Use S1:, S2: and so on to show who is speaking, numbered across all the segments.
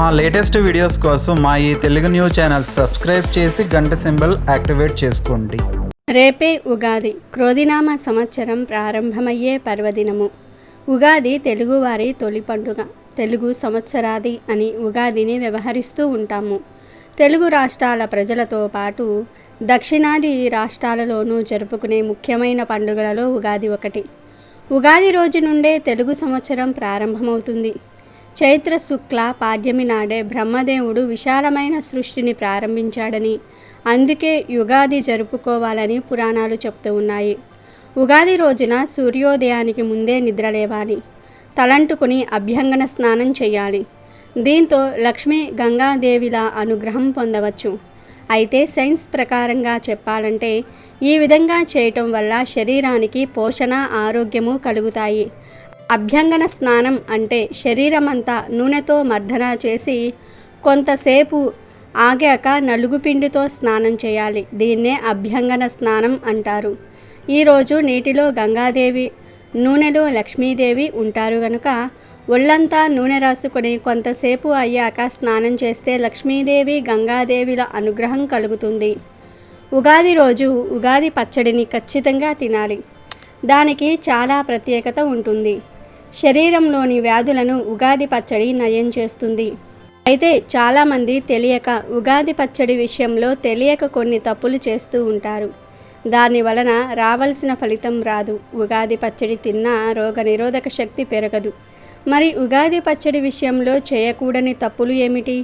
S1: మా latest videos కోసం మా ఈ తెలుగు న్యూస్ ఛానల్ సబ్స్క్రైబ్ చేసి గంట సింబల్ యాక్టివేట్ చేసుకోండి.
S2: రేపే ఉగాది, క్రోధినామ సంవత్సరం ప్రారంభమయ్యే పర్వదినము. ఉగాది తెలుగువారి తొలి పండుగ. తెలుగు సంవత్సరాది అని ఉగాదిని వ్యవహరిస్తూ ఉంటాము. తెలుగు రాష్ట్రాల ప్రజలతో పాటు దక్షిణాది రాష్ట్రాలలోనూ జరుపుకునే ముఖ్యమైన పండుగలలో ఉగాది ఒకటి. ఉగాది రోజు నుండే తెలుగు సంవత్సరం ప్రారంభమవుతుంది. చైత్ర శుక్ల పాడ్యమి నాడే బ్రహ్మదేవుడు విశాలమైన సృష్టిని ప్రారంభించాడని, అందుకే యుగాది జరుపుకోవాలని పురాణాలు చెప్తూ ఉన్నాయి. ఉగాది రోజున సూర్యోదయానికి ముందే నిద్రలేవాలి, తలంటుకుని అభ్యంగన స్నానం చేయాలి. దీంతో లక్ష్మీ గంగాదేవిల అనుగ్రహం పొందవచ్చు. అయితే సైన్స్ ప్రకారంగా చెప్పాలంటే ఈ విధంగా చేయటం వల్ల శరీరానికి పోషణ, ఆరోగ్యము కలుగుతాయి. అభ్యంగన స్నానం అంటే శరీరమంతా నూనెతో మర్దన చేసి కొంతసేపు ఆగాక నలుగుపిండితో స్నానం చేయాలి. దీన్నే అభ్యంగన స్నానం అంటారు. ఈరోజు నీటిలో గంగాదేవి, నూనెలో లక్ష్మీదేవి ఉంటారు కనుక ఒళ్ళంతా నూనె రాసుకొని కొంతసేపు అయ్యాక స్నానం చేస్తే లక్ష్మీదేవి, గంగాదేవిల అనుగ్రహం కలుగుతుంది. ఉగాది రోజు ఉగాది పచ్చడిని ఖచ్చితంగా తినాలి. దానికి చాలా ప్రత్యేకత ఉంటుంది. శరీరంలోని వ్యాధులను ఉగాది పచ్చడి నయం చేస్తుంది. అయితే చాలామంది తెలియక ఉగాది పచ్చడి విషయంలో తెలియక కొన్ని తప్పులు చేస్తూ ఉంటారు. దాని వలన రావాల్సిన ఫలితం రాదు. ఉగాది పచ్చడి తిన్నా రోగనిరోధక శక్తి పెరగదు. మరి ఉగాది పచ్చడి విషయంలో చేయకూడని తప్పులు ఏమిటి?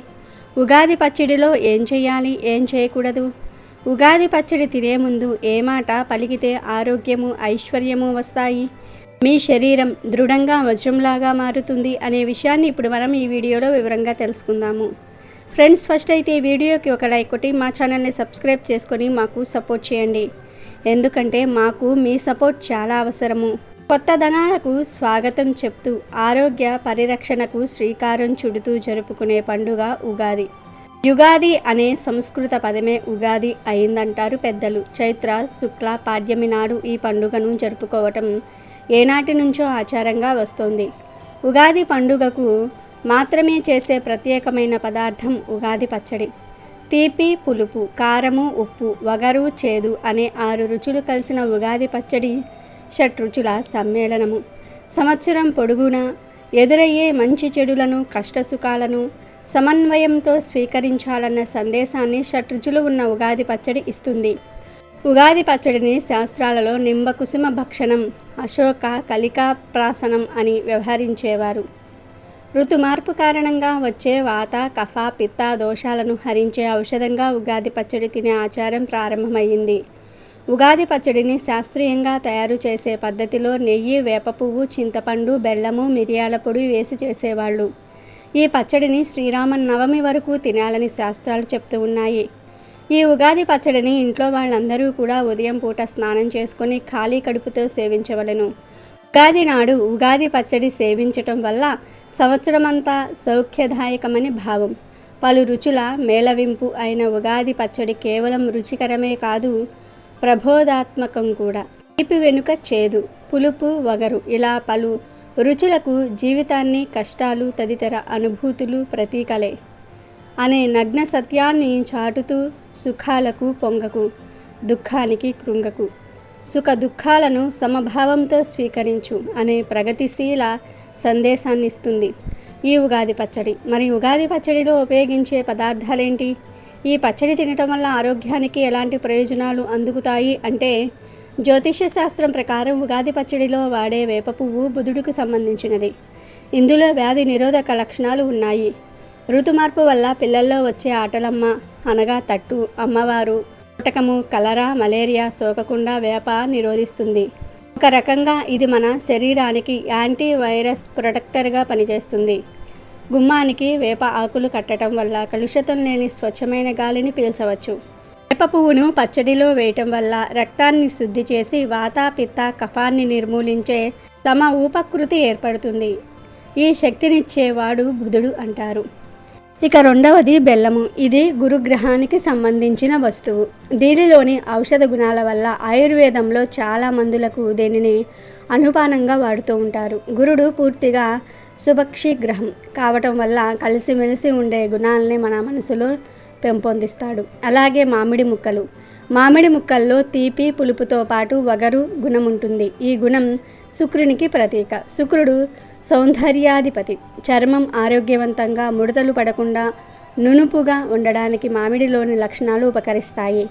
S2: ఉగాది పచ్చడిలో ఏం చేయాలి, ఏం చేయకూడదు? ఉగాది పచ్చడి తినే ముందు ఏ మాట పలికితే ఆరోగ్యము, ఐశ్వర్యము వస్తాయి, మీ శరీరం దృఢంగా వజ్రంలాగా మారుతుంది అనే విషయాన్ని ఇప్పుడు మనం ఈ వీడియోలో వివరంగా తెలుసుకుందాము. ఫ్రెండ్స్, ఫస్ట్ అయితే ఈ వీడియోకి ఒక లైక్ కొట్టి మా ఛానల్ని సబ్స్క్రైబ్ చేసుకొని మాకు సపోర్ట్ చేయండి. ఎందుకంటే మాకు మీ సపోర్ట్ చాలా అవసరము. కొత్త ధనాలకు స్వాగతం చెప్తూ ఆరోగ్య పరిరక్షణకు శ్రీకారం చుడుతూ జరుపుకునే పండుగ ఉగాది. యుగాది అనే సంస్కృత పదమే ఉగాది అయిందంటారు పెద్దలు. చైత్ర శుక్ల పాడ్యమి నాడు ఈ పండుగను జరుపుకోవటం ఏనాటి నుంచో ఆచారంగా వస్తోంది. ఉగాది పండుగకు మాత్రమే చేసే ప్రత్యేకమైన పదార్థం ఉగాది పచ్చడి. తీపి, పులుపు, కారము, ఉప్పు, వగరు, చేదు అనే 6 రుచులు కలిసిన ఉగాది పచ్చడి షట్రుచుల సమ్మేళనము. సంవత్సరం పొడుగునా ఎదురయ్యే మంచి చెడులను, కష్టసుఖాలను సమన్వయంతో స్వీకరించాలన్న సందేశాన్ని షట్రుచులు ఉన్న ఉగాది పచ్చడి ఇస్తుంది. ఉగాది పచ్చడిని శాస్త్రాలలో నింబకుసుమ భక్షణం, అశోక కలికాప్రాసనం అని వ్యవహరించేవారు. ఋతుమార్పు కారణంగా వచ్చే వాత, కఫ, పిత్త దోషాలను హరించే ఔషధంగా ఉగాది పచ్చడి తినే ఆచారం ప్రారంభమైంది. ఉగాది పచ్చడిని శాస్త్రీయంగా తయారు చేసే పద్ధతిలో నెయ్యి, వేప పువ్వు, చింతపండు, బెల్లము, మిరియాల పొడి వేసి చేసేవాళ్ళు. ఈ పచ్చడిని శ్రీరామనవమి వరకు తినాలని శాస్త్రాలు చెప్తూ ఉన్నాయి. ఈ ఉగాది పచ్చడిని ఇంట్లో వాళ్ళందరూ కూడా ఉదయం పూట స్నానం చేసుకొని ఖాళీ కడుపుతో సేవించవలెను. ఉగాది నాడు ఉగాది పచ్చడి సేవించటం వల్ల సంవత్సరమంతా సౌఖ్యదాయకమని భావం. పలు రుచుల మేళవింపు అయిన ఉగాది పచ్చడి కేవలం రుచికరమే కాదు, ప్రబోధాత్మకం కూడా. తీపి వెనుక చేదు, పులుపు, వగరు ఇలా పలు రుచులకు జీవితాన్ని, కష్టాలు తదితర అనుభూతులు ప్రతీకలే అనే నగ్న సత్యాన్ని చాటుతూ సుఖాలకు పొంగకు, దుఃఖానికి కృంగకు, సుఖ దుఃఖాలను సమభావంతో స్వీకరించు అనే ప్రగతిశీల సందేశాన్ని ఇస్తుంది ఈ ఉగాది పచ్చడి. మరి ఉగాది పచ్చడిలో ఉపయోగించే పదార్థాలేంటి? ఈ పచ్చడి తినటం వల్ల ఆరోగ్యానికి ఎలాంటి ప్రయోజనాలు అందుకుతాయి అంటే, జ్యోతిష్య శాస్త్రం ప్రకారం ఉగాది పచ్చడిలో వాడే వేప పువ్వు బుధుడికి సంబంధించినది. ఇందులో వ్యాధి నిరోధక లక్షణాలు ఉన్నాయి. ఋతుమార్పు వల్ల పిల్లల్లో వచ్చే ఆటలమ్మ అనగా తట్టు, అమ్మవారు, కోటకము, కలరా, మలేరియా సోకకుండా వేప నిరోధిస్తుంది. ఒక రకంగా ఇది మన శరీరానికి యాంటీ వైరస్ ప్రొటెక్టర్గా పనిచేస్తుంది. గుమ్మానికి వేప ఆకులు కట్టడం వల్ల కలుషితం లేని స్వచ్ఛమైన గాలిని పీల్చవచ్చు. వేప పువ్వును పచ్చడిలో వేయటం వల్ల రక్తాన్ని శుద్ధి చేసి వాత, పిత్త, కఫాన్ని నిర్మూలించే తమ ఉపకృతి ఏర్పడుతుంది. ఈ శక్తినిచ్చేవాడు బుధుడు అంటారు. ఇక రెండవది బెల్లము. ఇది గురుగ్రహానికి సంబంధించిన వస్తువు. దీనిలోని ఔషధ గుణాల వల్ల ఆయుర్వేదంలో చాలా మందులకు దీనిని అనుపానంగా వాడుతూ ఉంటారు. గురుడు పూర్తిగా శుభక్షి గ్రహం కావటం వల్ల కలిసిమెలిసి ఉండే గుణాలని మన మనసులో పెంపొందిస్తాడు. అలాగే మామిడి ముక్కల్లో తీపి పులుపుతో పాటు వగరు గుణం ఉంటుంది. ఈ గుణం శుక్రునికి ప్రతీక. శుక్రుడు సౌందర్యాధిపతి. చర్మం ఆరోగ్యవంతంగా ముడతలు పడకుండా నునుపుగా ఉండడానికి మామిడిలోని లక్షణాలు ఉపకరిస్తాయి.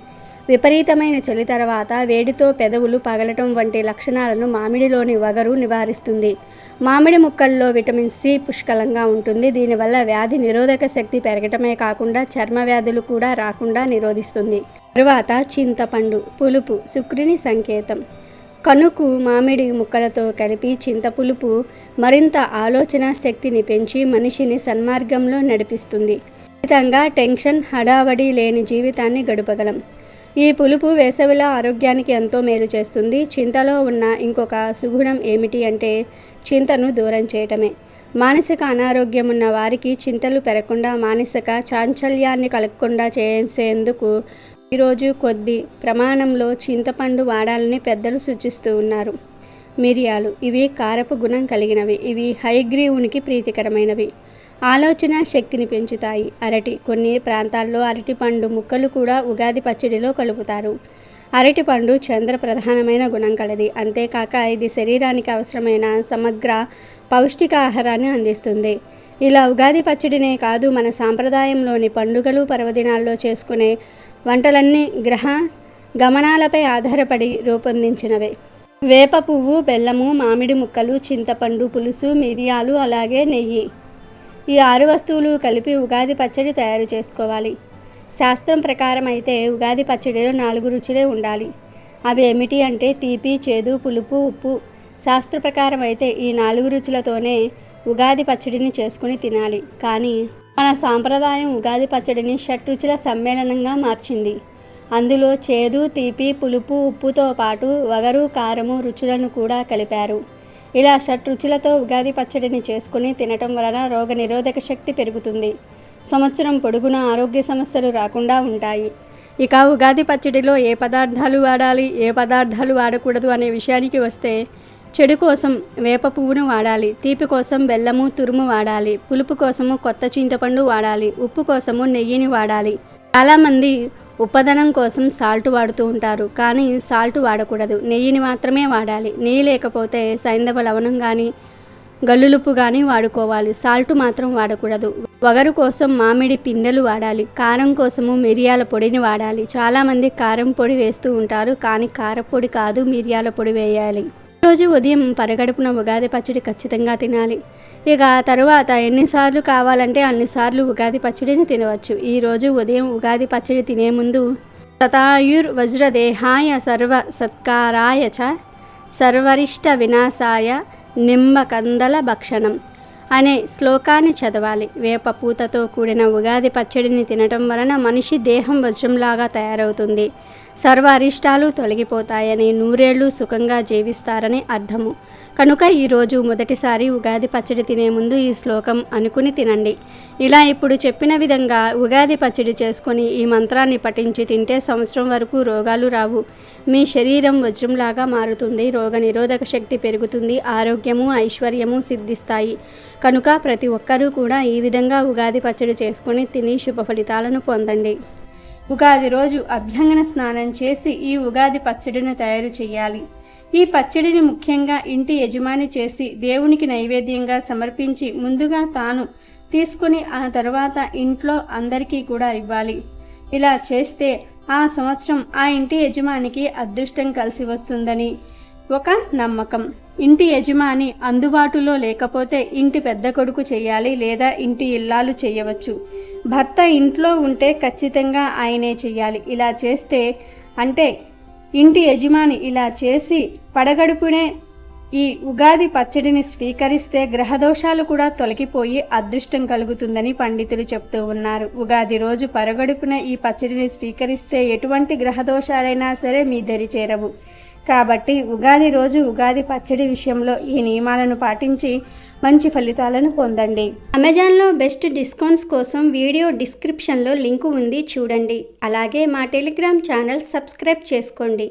S2: విపరీతమైన చలి తర్వాత వేడితో పెదవులు పగలటం వంటి లక్షణాలను మామిడిలోని వగరు నివారిస్తుంది. మామిడి ముక్కల్లో విటమిన్ సి పుష్కలంగా ఉంటుంది. దీనివల్ల వ్యాధి నిరోధక శక్తి పెరగటమే కాకుండా చర్మ వ్యాధులు కూడా రాకుండా నిరోధిస్తుంది. తరువాత చింతపండు. పులుపు శుక్రుని సంకేతం. కనుకు మామిడి ముక్కలతో కలిపి చింతపులుపు మరింత ఆలోచన శక్తిని పెంచి మనిషిని సన్మార్గంలో నడిపిస్తుంది. ఫలితంగా టెన్షన్ హడావడి లేని జీవితాన్ని గడపగలం. ఈ పులుపు వేసవిలో ఆరోగ్యానికి ఎంతో మేలు చేస్తుంది. చింతలో ఉన్న ఇంకొక సుగుణం ఏమిటి అంటే చింతను దూరం చేయటమే. మానసిక అనారోగ్యం ఉన్న వారికి చింతలు పెరగకుండా మానసిక చాంచల్యాన్ని కలగకుండా చేసేందుకు ఈరోజు కొద్ది ప్రమాణంలో చింతపండు వాడాలని పెద్దలు సూచిస్తూ ఉన్నారు. మిరియాలు. ఇవి కారపు గుణం కలిగినవి. ఇవి హయగ్రీవునికి ప్రీతికరమైనవి. ఆలోచన శక్తిని పెంచుతాయి. అరటి. కొన్ని ప్రాంతాల్లో అరటిపండు ముక్కలు కూడా ఉగాది పచ్చడిలో కలుపుతారు. అరటిపండు చంద్ర ప్రధానమైన గుణం కలది. అంతేకాక ఇది శరీరానికి అవసరమైన సమగ్ర పౌష్టికాహారాన్ని అందిస్తుంది. ఇలా ఉగాది పచ్చడినే కాదు, మన సాంప్రదాయంలోని పండుగలు పర్వదినాల్లో చేసుకునే వంటలన్నీ గ్రహ గమనాలపై ఆధారపడి రూపొందించినవే. వేప పువ్వు, బెల్లము, మామిడి ముక్కలు, చింతపండు పులుసు, మిరియాలు, అలాగే నెయ్యి. ఈ 6 వస్తువులు కలిపి ఉగాది పచ్చడి తయారు చేసుకోవాలి. శాస్త్రం ప్రకారం అయితే ఉగాది పచ్చడిలో 4 రుచులే ఉండాలి. అవి ఏమిటి అంటే తీపి, చేదు, పులుపు, ఉప్పు. శాస్త్ర ప్రకారం అయితే ఈ 4 రుచులతోనే ఉగాది పచ్చడిని చేసుకుని తినాలి. కానీ మన సాంప్రదాయం ఉగాది పచ్చడిని షట్రుచుల సమ్మేళనంగా మార్చింది. అందులో చేదు, తీపి, పులుపు, ఉప్పుతో పాటు వగరు, కారము రుచులను కూడా కలిపారు. ఇలా షట్రుచులతో ఉగాది పచ్చడిని చేసుకుని తినటం వలన రోగ నిరోధక శక్తి పెరుగుతుంది. సంవత్సరం పొడుగునా ఆరోగ్య సమస్యలు రాకుండా ఉంటాయి. ఇక ఉగాది పచ్చడిలో ఏ పదార్థాలు వాడాలి, ఏ పదార్థాలు వాడకూడదు అనే విషయానికి వస్తే చెడు కోసం వేప పువ్వును వాడాలి. తీపి కోసం బెల్లము తురుము వాడాలి. పులుపు కోసము కొత్త చింతపండు వాడాలి. ఉప్పు కోసము నెయ్యిని వాడాలి. చాలామంది ఉప్పదనం కోసం సాల్ట్ వాడుతూ ఉంటారు. కానీ సాల్ట్ వాడకూడదు. నెయ్యిని మాత్రమే వాడాలి. నెయ్యి లేకపోతే సైంధవ లవణం కానీ గల్లులుప్పు కానీ వాడుకోవాలి. సాల్ట్ మాత్రం వాడకూడదు. వగరు కోసం మామిడి పిందెలు వాడాలి. కారం కోసము మిరియాల పొడిని వాడాలి. చాలామంది కారం పొడి వేస్తూ ఉంటారు. కానీ కారపొడి కాదు, మిరియాల పొడి వేయాలి. రోజు ఉదయం పరగడుపున ఉగాది పచ్చడి ఖచ్చితంగా తినాలి. ఇక తరువాత ఎన్నిసార్లు కావాలంటే అన్నిసార్లు ఉగాది పచ్చడిని తినవచ్చు. ఈరోజు ఉదయం ఉగాది పచ్చడి తినే ముందు తతాయుర్ వజ్రదేహాయ సర్వ సత్కారాయ చ సర్వరిష్ట వినాశాయ నిమ్మకందల భక్షణం అనే శ్లోకాన్ని చదవాలి. వేప పూతతో కూడిన ఉగాది పచ్చడిని తినటం వలన మనిషి దేహం వజ్రంలాగా తయారవుతుంది. సర్వ అరిష్టాలు తొలగిపోతాయని, నూరేళ్లు సుఖంగా జీవిస్తారని అర్థము. కనుక ఈరోజు మొదటిసారి ఉగాది పచ్చడి తినే ముందు ఈ శ్లోకం అనుకుని తినండి. ఇలా ఇప్పుడు చెప్పిన విధంగా ఉగాది పచ్చడి చేసుకొని ఈ మంత్రాన్ని పఠించి తింటే సంవత్సరం వరకు రోగాలు రావు. మీ శరీరం వజ్రంలాగా మారుతుంది. రోగ నిరోధక శక్తి పెరుగుతుంది. ఆరోగ్యము, ఐశ్వర్యము సిద్ధిస్తాయి. కనుక ప్రతి ఒక్కరూ కూడా ఈ విధంగా ఉగాది పచ్చడి చేసుకొని తిని శుభ ఫలితాలను పొందండి. ఉగాది రోజు అభ్యంగన స్నానం చేసి ఈ ఉగాది పచ్చడిని తయారు చేయాలి. ఈ పచ్చడిని ముఖ్యంగా ఇంటి యజమాని చేసి దేవునికి నైవేద్యంగా సమర్పించి ముందుగా తాను తీసుకుని ఆ తర్వాత ఇంట్లో అందరికీ కూడా ఇవ్వాలి. ఇలా చేస్తే ఆ సంవత్సరం ఆ ఇంటి యజమానికి అదృష్టం కలిసి వస్తుందని ఒక నమ్మకం. ఇంటి యజమాని అందుబాటులో లేకపోతే ఇంటి పెద్ద కొడుకు చేయాలి, లేదా ఇంటి ఇల్లాలు చేయవచ్చు. భర్త ఇంట్లో ఉంటే ఖచ్చితంగా ఆయనే చేయాలి. ఇలా చేస్తే అంటే ఇంటి యజమాని ఇలా చేసి పడగడుపునే ఈ ఉగాది పచ్చడిని స్వీకరిస్తే గ్రహదోషాలు కూడా తొలగిపోయి అదృష్టం కలుగుతుందని పండితులు చెప్తూ ఉన్నారు. ఉగాది రోజు పరగడుపున ఈ పచ్చడిని స్వీకరిస్తే ఎటువంటి గ్రహదోషాలైనా సరే మీ దరి చేరవు. కాబట్టి ఉగాది రోజు ఉగాది పచ్చడి విషయంలో ఈ నియమాలను పాటించి మంచి ఫలితాలను పొందండి. అమెజాన్లో బెస్ట్ డిస్కౌంట్స్ కోసం వీడియో డిస్క్రిప్షన్లో లింకు ఉంది, చూడండి. అలాగే మా టెలిగ్రామ్ ఛానల్ సబ్స్క్రైబ్ చేసుకోండి.